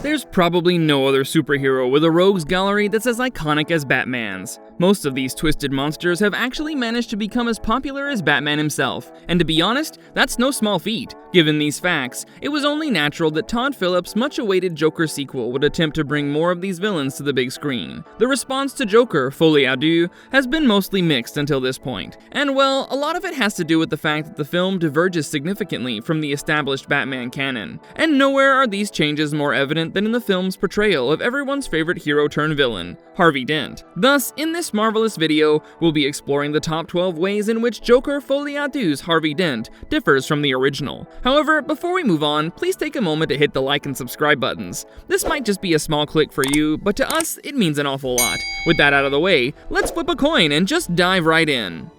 There's probably no other superhero with a rogues gallery that's as iconic as Batman's. Most of these twisted monsters have actually managed to become as popular as Batman himself, and to be honest, that's no small feat. Given these facts, it was only natural that Todd Phillips' much-awaited Joker sequel would attempt to bring more of these villains to the big screen. The response to Joker, Folie à Deux, has been mostly mixed until this point, and well, a lot of it has to do with the fact that the film diverges significantly from the established Batman canon, and nowhere are these changes more evident than in the film's portrayal of everyone's favorite hero-turned-villain, Harvey Dent. Thus, in this marvelous video, we'll be exploring the top 12 ways in which Joker Folie à Deux's Harvey Dent differs from the original. However, before we move on, please take a moment to hit the like and subscribe buttons. This might just be a small click for you, but to us, it means an awful lot. With that out of the way, let's flip a coin and just dive right in.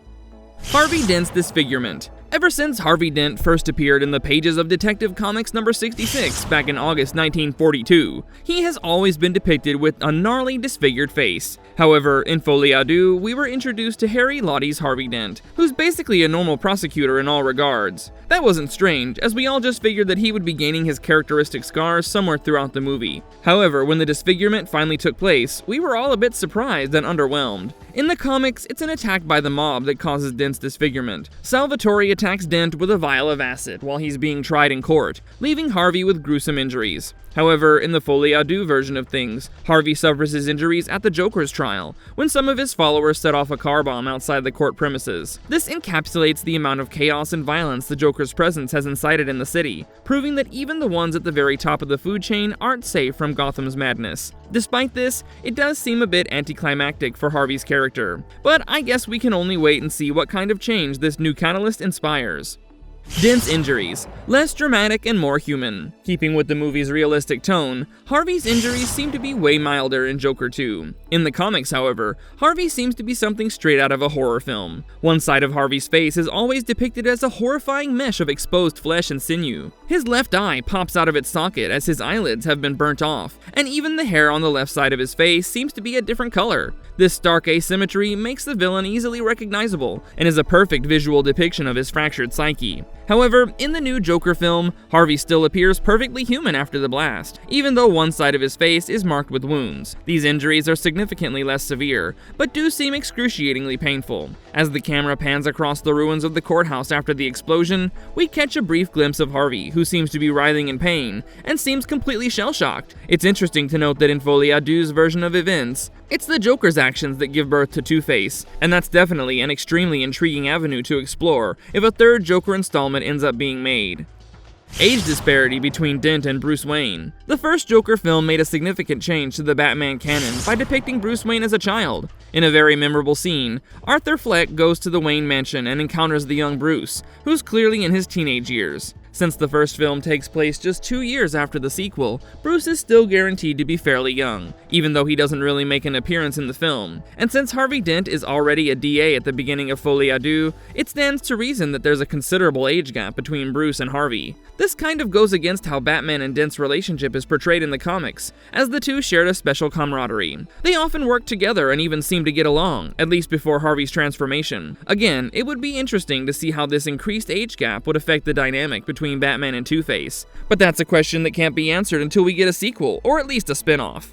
Harvey Dent's Disfigurement. Ever since Harvey Dent first appeared in the pages of Detective Comics number 66 back in August 1942, he has always been depicted with a gnarly, disfigured face. However, in Folie à Deux, we were introduced to Harry Lottie's Harvey Dent, who's basically a normal prosecutor in all regards. That wasn't strange, as we all just figured that he would be gaining his characteristic scars somewhere throughout the movie. However, when the disfigurement finally took place, we were all a bit surprised and underwhelmed. In the comics, it's an attack by the mob that causes Dent's disfigurement. Salvatore attacks Dent with a vial of acid while he's being tried in court, leaving Harvey with gruesome injuries. However, in the Folie à Deux version of things, Harvey suffers his injuries at the Joker's trial, when some of his followers set off a car bomb outside the court premises. This encapsulates the amount of chaos and violence the Joker's presence has incited in the city, proving that even the ones at the very top of the food chain aren't safe from Gotham's madness. Despite this, it does seem a bit anticlimactic for Harvey's character, but I guess we can only wait and see what kind of change this new catalyst inspires. Dent's injuries, less dramatic and more human. Keeping with the movie's realistic tone, Harvey's injuries seem to be way milder in Joker 2. In the comics, however, Harvey seems to be something straight out of a horror film. One side of Harvey's face is always depicted as a horrifying mesh of exposed flesh and sinew. His left eye pops out of its socket as his eyelids have been burnt off, and even the hair on the left side of his face seems to be a different color. This stark asymmetry makes the villain easily recognizable, and is a perfect visual depiction of his fractured psyche. However, in the new Joker film, Harvey still appears perfectly human after the blast, even though one side of his face is marked with wounds. These injuries are significantly less severe, but do seem excruciatingly painful. As the camera pans across the ruins of the courthouse after the explosion, we catch a brief glimpse of Harvey, who seems to be writhing in pain, and seems completely shell-shocked. It's interesting to note that in Folie à Deux's version of events, it's the Joker's actions that give birth to Two-Face, and that's definitely an extremely intriguing avenue to explore if a third Joker installment ends up being made. Age disparity between Dent and Bruce Wayne. The first Joker film made a significant change to the Batman canon by depicting Bruce Wayne as a child. In a very memorable scene, Arthur Fleck goes to the Wayne mansion and encounters the young Bruce, who's clearly in his teenage years. Since the first film takes place just 2 years after the sequel, Bruce is still guaranteed to be fairly young, even though he doesn't really make an appearance in the film. And since Harvey Dent is already a DA at the beginning of Folie à Deux, it stands to reason that there's a considerable age gap between Bruce and Harvey. This kind of goes against how Batman and Dent's relationship is portrayed in the comics, as the two shared a special camaraderie. They often worked together and even seemed to get along, at least before Harvey's transformation. Again, it would be interesting to see how this increased age gap would affect the dynamic between Batman and Two-Face, but that's a question that can't be answered until we get a sequel, or at least a spin-off.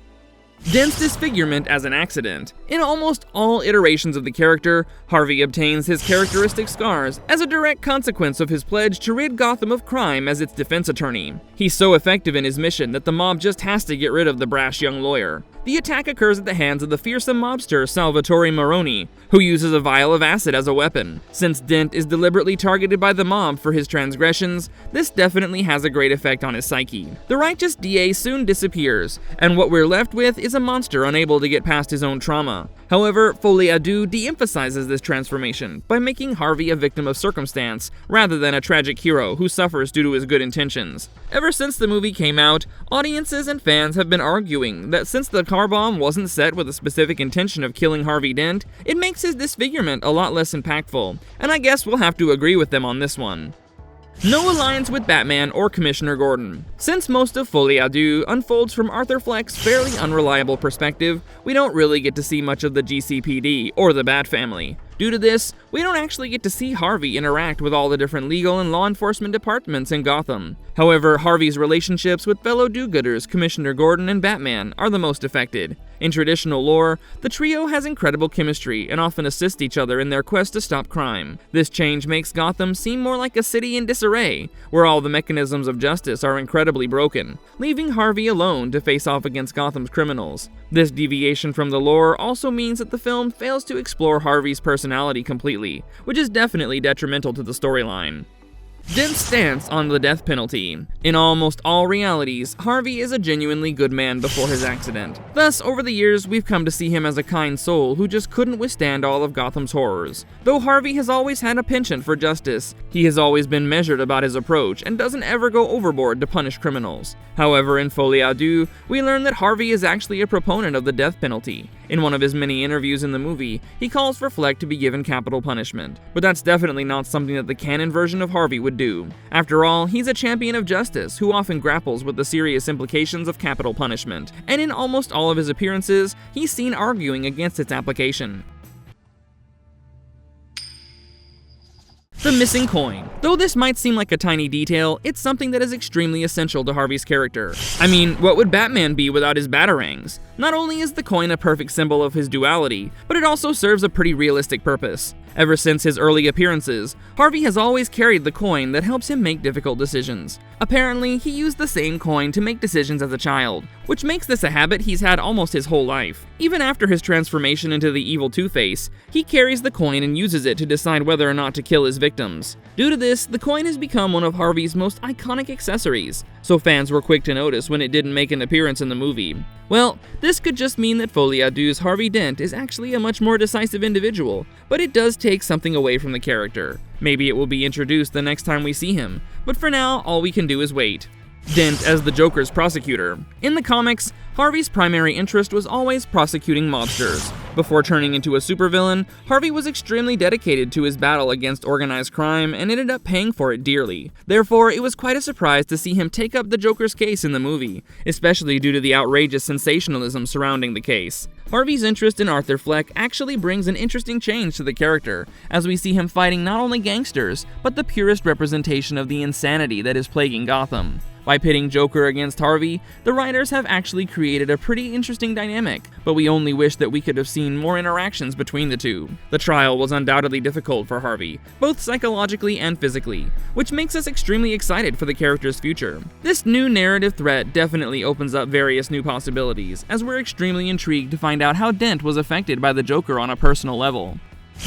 Dent's disfigurement as an accident. In almost all iterations of the character, Harvey obtains his characteristic scars as a direct consequence of his pledge to rid Gotham of crime as its defense attorney. He's so effective in his mission that the mob just has to get rid of the brash young lawyer. The attack occurs at the hands of the fearsome mobster Salvatore Maroni, who uses a vial of acid as a weapon. Since Dent is deliberately targeted by the mob for his transgressions, this definitely has a great effect on his psyche. The righteous DA soon disappears, and what we're left with is a monster unable to get past his own trauma. However, Folie à Deux de-emphasizes this transformation by making Harvey a victim of circumstance rather than a tragic hero who suffers due to his good intentions. Ever since the movie came out, audiences and fans have been arguing that since the car bomb wasn't set with a specific intention of killing Harvey Dent, it makes his disfigurement a lot less impactful, and I guess we'll have to agree with them on this one. No alliance with Batman or Commissioner Gordon. Since most of Folie à Deux unfolds from Arthur Fleck's fairly unreliable perspective, we don't really get to see much of the GCPD or the Bat family. Due to this, we don't actually get to see Harvey interact with all the different legal and law enforcement departments in Gotham. However, Harvey's relationships with fellow do-gooders Commissioner Gordon and Batman are the most affected. In traditional lore, the trio has incredible chemistry and often assist each other in their quest to stop crime. This change makes Gotham seem more like a city in disarray, where all the mechanisms of justice are incredibly broken, leaving Harvey alone to face off against Gotham's criminals. This deviation from the lore also means that the film fails to explore Harvey's personality completely, which is definitely detrimental to the storyline. Dent's stance on the death penalty. In almost all realities, Harvey is a genuinely good man before his accident. Thus, over the years, we've come to see him as a kind soul who just couldn't withstand all of Gotham's horrors. Though Harvey has always had a penchant for justice, he has always been measured about his approach and doesn't ever go overboard to punish criminals. However, in Folie à Deux, we learn that Harvey is actually a proponent of the death penalty. In one of his many interviews in the movie, he calls for Fleck to be given capital punishment. But that's definitely not something that the canon version of Harvey would do. After all, he's a champion of justice who often grapples with the serious implications of capital punishment, and in almost all of his appearances, he's seen arguing against its application. The missing coin. Though this might seem like a tiny detail, it's something that is extremely essential to Harvey's character. I mean, what would Batman be without his batarangs? Not only is the coin a perfect symbol of his duality, but it also serves a pretty realistic purpose. Ever since his early appearances, Harvey has always carried the coin that helps him make difficult decisions. Apparently, he used the same coin to make decisions as a child, which makes this a habit he's had almost his whole life. Even after his transformation into the evil Two-Face, he carries the coin and uses it to decide whether or not to kill his victims. Due to this, the coin has become one of Harvey's most iconic accessories, so fans were quick to notice when it didn't make an appearance in the movie. Well, this could just mean that Folie à Deux's Harvey Dent is actually a much more decisive individual, but it does take something away from the character. Maybe it will be introduced the next time we see him, but for now, all we can do is wait. Dent as the Joker's prosecutor. In the comics, Harvey's primary interest was always prosecuting mobsters. Before turning into a supervillain, Harvey was extremely dedicated to his battle against organized crime and ended up paying for it dearly. Therefore, it was quite a surprise to see him take up the Joker's case in the movie, especially due to the outrageous sensationalism surrounding the case. Harvey's interest in Arthur Fleck actually brings an interesting change to the character, as we see him fighting not only gangsters, but the purest representation of the insanity that is plaguing Gotham. By pitting Joker against Harvey, the writers have actually created a pretty interesting dynamic, but we only wish that we could have seen more interactions between the two. The trial was undoubtedly difficult for Harvey, both psychologically and physically, which makes us extremely excited for the character's future. This new narrative threat definitely opens up various new possibilities, as we're extremely intrigued to find out how Dent was affected by the Joker on a personal level.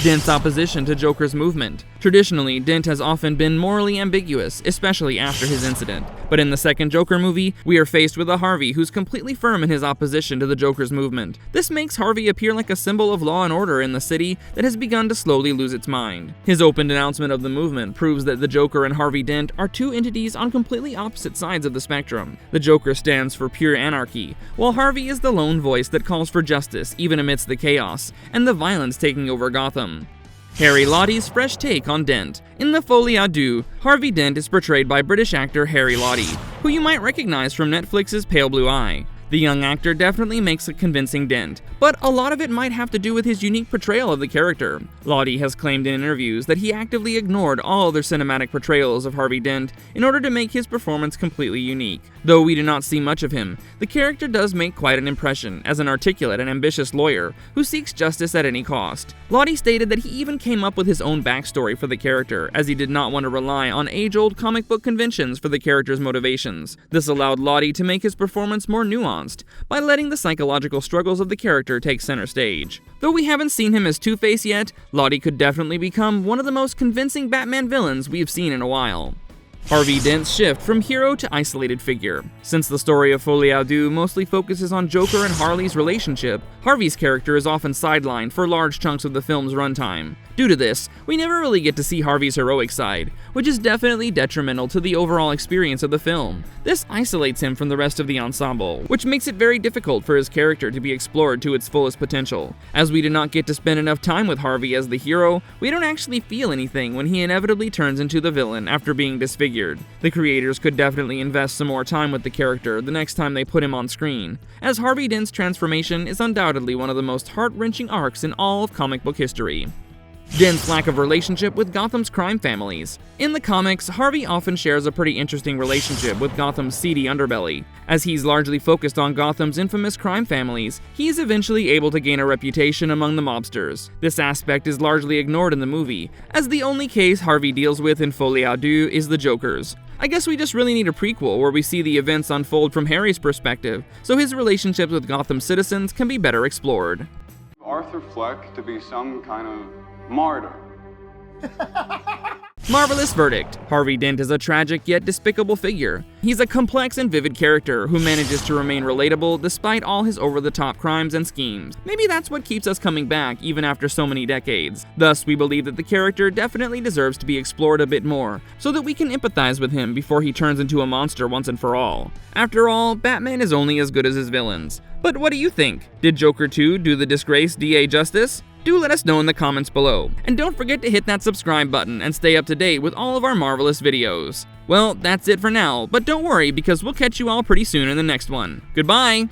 Dent's opposition to Joker's movement. Traditionally, Dent has often been morally ambiguous, especially after his incident. But in the second Joker movie, we are faced with a Harvey who's completely firm in his opposition to the Joker's movement. This makes Harvey appear like a symbol of law and order in the city that has begun to slowly lose its mind. His open denouncement of the movement proves that the Joker and Harvey Dent are two entities on completely opposite sides of the spectrum. The Joker stands for pure anarchy, while Harvey is the lone voice that calls for justice even amidst the chaos and the violence taking over Gotham. Harry Lottie's fresh take on Dent. In the Folie à Deux, Harvey Dent is portrayed by British actor Harry Lottie, who you might recognize from Netflix's Pale Blue Eye. The young actor definitely makes a convincing Dent, but a lot of it might have to do with his unique portrayal of the character. Lottie has claimed in interviews that he actively ignored all other cinematic portrayals of Harvey Dent in order to make his performance completely unique. Though we do not see much of him, the character does make quite an impression as an articulate and ambitious lawyer who seeks justice at any cost. Lottie stated that he even came up with his own backstory for the character, as he did not want to rely on age-old comic book conventions for the character's motivations. This allowed Lottie to make his performance more nuanced by letting the psychological struggles of the character take center stage. Though we haven't seen him as Two-Face yet, Lottie could definitely become one of the most convincing Batman villains we've seen in a while. Harvey Dent's shift from hero to isolated figure. Since the story of Folie à Deux mostly focuses on Joker and Harley's relationship, Harvey's character is often sidelined for large chunks of the film's runtime. Due to this, we never really get to see Harvey's heroic side, which is definitely detrimental to the overall experience of the film. This isolates him from the rest of the ensemble, which makes it very difficult for his character to be explored to its fullest potential. As we do not get to spend enough time with Harvey as the hero, we don't actually feel anything when he inevitably turns into the villain after being disfigured. The creators could definitely invest some more time with the character the next time they put him on screen, as Harvey Dent's transformation is undoubtedly one of the most heart-wrenching arcs in all of comic book history. Dent's lack of relationship with Gotham's crime families. In the comics, Harvey often shares a pretty interesting relationship with Gotham's seedy underbelly. As he's largely focused on Gotham's infamous crime families, he's eventually able to gain a reputation among the mobsters. This aspect is largely ignored in the movie, as the only case Harvey deals with in Folie à Deux is the Joker's. I guess we just really need a prequel where we see the events unfold from Harry's perspective, so his relationships with Gotham citizens can be better explored. Arthur Fleck to be some kind of martyr. Marvelous verdict. Harvey Dent is a tragic yet despicable figure. He's a complex and vivid character who manages to remain relatable despite all his over-the-top crimes and schemes. Maybe that's what keeps us coming back even after so many decades. Thus, we believe that the character definitely deserves to be explored a bit more, so that we can empathize with him before he turns into a monster once and for all. After all, Batman is only as good as his villains. But what do you think? Did Joker 2 do the disgraced DA justice? Do let us know in the comments below. And don't forget to hit that subscribe button and stay up to date with all of our marvelous videos. Well, that's it for now, but don't worry because we'll catch you all pretty soon in the next one. Goodbye!